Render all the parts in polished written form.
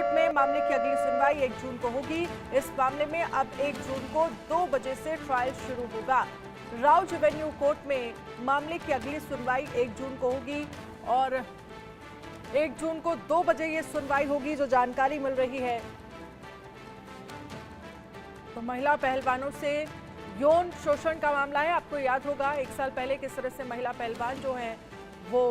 Court में मामले की अगली सुनवाई 1 जून को होगी। इस मामले में अब 1 जून को 2 बजे से ट्रायल शुरू होगा। राउज एवेन्यू कोर्ट में मामले की अगली सुनवाई 1 जून को होगी और 1 जून को 2 बजे ये सुनवाई होगी, जो जानकारी मिल रही है। तो महिला पहलवानों से यौन शोषण का मामला है। आपको याद होगा 1 साल पहले किस तरह से महिला पहलवान जो है वो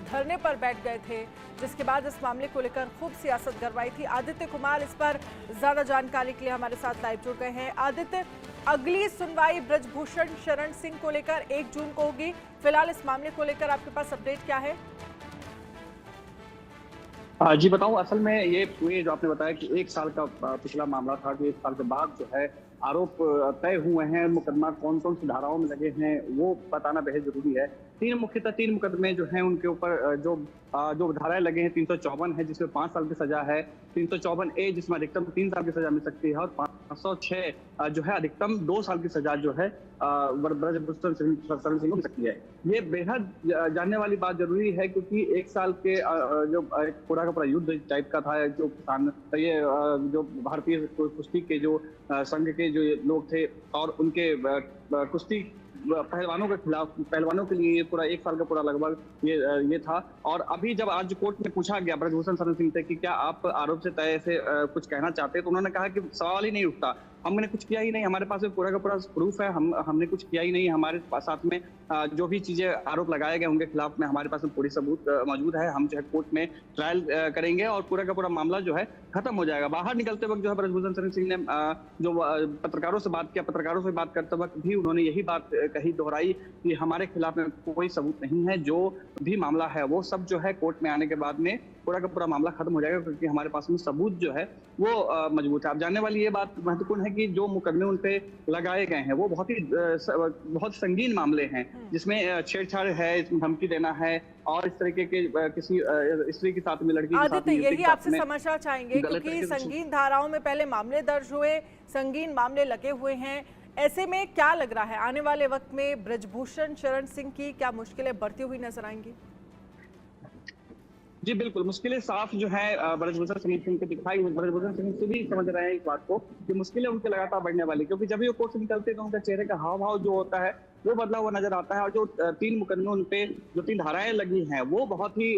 धरने पर बैठ गए थे, जिसके बाद इस मामले को लेकर खूब सियासत गरमाई थी। आदित्य कुमार इस पर ज्यादा जानकारी के लिए हमारे साथ लाइव जुड़ गए हैं। आदित्य, अगली सुनवाई ब्रजभूषण शरण सिंह को लेकर 1 जून को होगी। फिलहाल इस मामले को लेकर आपके पास अपडेट क्या है? जी बताऊं, असल में ये जो आपने बताया कि 1 साल का पिछला मामला था कि 1 साल के बाद जो है आरोप तय हुए हैं, मुकदमा कौन कौन सी धाराओं में लगे हैं वो बताना बेहद जरूरी है। मुख्यतः 3 मुकदमे जो हैं उनके ऊपर जो धाराएं लगे हैं 354 है जिसमें 5 साल की सजा है, 354 ए जिसमें अधिकतम 3 साल की सजा मिल सकती है और 506 जो है अधिकतम 2 साल की सजा जो है ब्रजभूषण शरण सिंह को मिल सकती है। ये बेहद जानने वाली बात जरूरी है क्योंकि 1 साल के जो पूरा का पूरा युद्ध टाइप का था, जो किसान ये जो भारतीय कुश्ती के जो संघ के जो लोग थे और उनके कुश्ती पहलवानों के खिलाफ, पहलवानों के लिए पूरा 1 साल का पूरा लगभग ये था। और अभी जब आज कोर्ट में पूछा गया ब्रजभूषण शरण सिंह से कि क्या आप आरोप से तय से कुछ कहना चाहते हैं, तो उन्होंने कहा कि सवाल ही नहीं उठता, हमने कुछ किया ही नहीं, हमारे पास पूरा का पूरा प्रूफ है, हमने कुछ किया ही नहीं, हमारे साथ में जो भी चीजें आरोप लगाए गए उनके खिलाफ में हमारे पास में पूरी सबूत मौजूद है, हम जो है कोर्ट में ट्रायल करेंगे और पूरा का पूरा मामला जो है खत्म हो जाएगा। बाहर निकलते वक्त जो है ब्रजभूषण शरण सिंह ने जो पत्रकारों से बात किया, पत्रकारों से बात करते वक्त भी उन्होंने यही बात कही, दोहराई कि हमारे खिलाफ में कोई सबूत नहीं है, जो भी मामला है वो सब जो है कोर्ट में आने के बाद में पूरा का पूरा मामला खत्म हो जाएगा क्योंकि हमारे पास में सबूत जो है वो मजबूत है। अब जानने वाली ये बात महत्वपूर्ण है कि जो मुकदमे उन पे लगाए गए हैं वो बहुत संगीन मामले हैं, जिसमें छेड़छाड़ है, इसमें धमकी देना है और इस तरीके के किसी स्त्री के साथ में, लड़की के साथ में, यही आपसे समझना चाहेंगे क्योंकि संगीन धाराओं में पहले मामले दर्ज हुए, संगीन मामले लगे हुए हैं। ऐसे में क्या लग रहा है आने वाले वक्त में ब्रजभूषण शरण सिंह की क्या मुश्किलें बढ़ती हुई नजर आएंगी? जी बिल्कुल, मुश्किलें साफ जो है ब्रजभूषण शरण सिंह को दिखाई, ब्रजभूषण शरण सिंह भी समझ रहे हैं इस बात को कि मुश्किलें उनके लगातार बढ़ने वाली, क्योंकि जब ये कोर्ट से निकलते हैं तो उनका चेहरे का हाव भाव जो होता है वो बदला हुआ नजर आता है। और जो 3 मुकदमे उन पे जो 3 धाराएं लगी हैं वो बहुत ही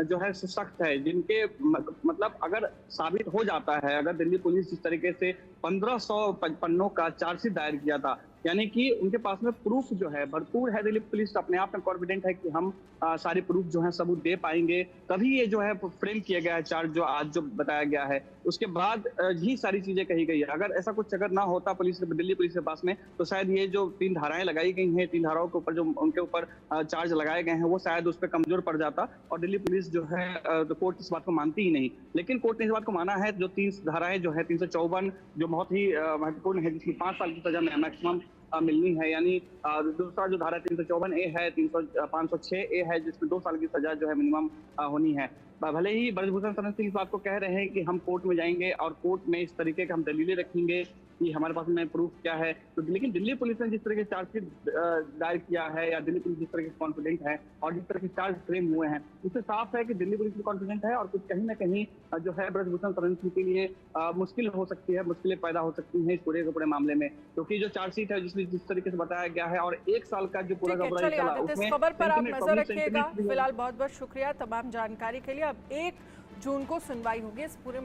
जो है सख्त है, जिनके मतलब अगर साबित हो जाता है, अगर दिल्ली पुलिस जिस तरीके से 1500 पन्नों का चार्जशीट दायर किया था, यानी कि उनके पास में प्रूफ जो है भरपूर है, दिल्ली पुलिस अपने आप में कॉन्फिडेंट है कि हम सारे प्रूफ जो है सबूत दे पाएंगे, तभी ये जो है फ्रेम किया गया है चार्ज जो आज जो बताया गया है, उसके बाद ही सारी चीजें कही गई है। अगर ऐसा कुछ अगर ना होता दिल्ली पुलिस के पास में, तो शायद ये जो 3 धाराएं लगाई गई हैं, 3 धाराओं के ऊपर जो उनके ऊपर चार्ज लगाए गए हैं वो शायद उस पर कमजोर पड़ जाता और दिल्ली पुलिस जो है तो कोर्ट इस बात को मानती ही नहीं। लेकिन कोर्ट ने इस बात को माना है, जो 3 धाराएं जो है 354 जो बहुत ही महत्वपूर्ण है, जिसमें 5 साल की सजा में मैक्सिमम मिलनी है, यानी दूसरा जो धारा 354 ए है, 506 ए है जिसमें 2 साल की सजा जो है मिनिमम होनी है। भले ही ब्रजभूषण शरण सिंह इस बात को कह रहे हैं कि हम कोर्ट में जाएंगे और कोर्ट में इस तरीके के हम दलीलें रखेंगे कि हमारे पास में प्रूफ क्या है, तो लेकिन दिल्ली पुलिस ने जिस तरह के चार्जशीट दायर किया है या दिल्ली पुलिस जिस तरह के कॉन्फिडेंट है और जिस तरह के चार्ज फ्रेम हुए हैं, उससे साफ है कि दिल्ली पुलिस भी कॉन्फिडेंट है और कुछ कहीं ना कहीं जो है ब्रजभूषण शरण सिंह के लिए मुश्किल हो सकती है, मुश्किलें पैदा हो सकती हैं इस पूरे के पूरे मामले में, क्योंकि जो चार्जशीट है जिसमें जिस तरीके से बताया गया है और 1 साल का जो पूरा का पूरा चला उसमें खबर पर आप नजर रखिएगा। फिलहाल बहुत बहुत शुक्रिया तमाम जानकारी के लिए। अब 1 जून को सुनवाई होगी इस पूरे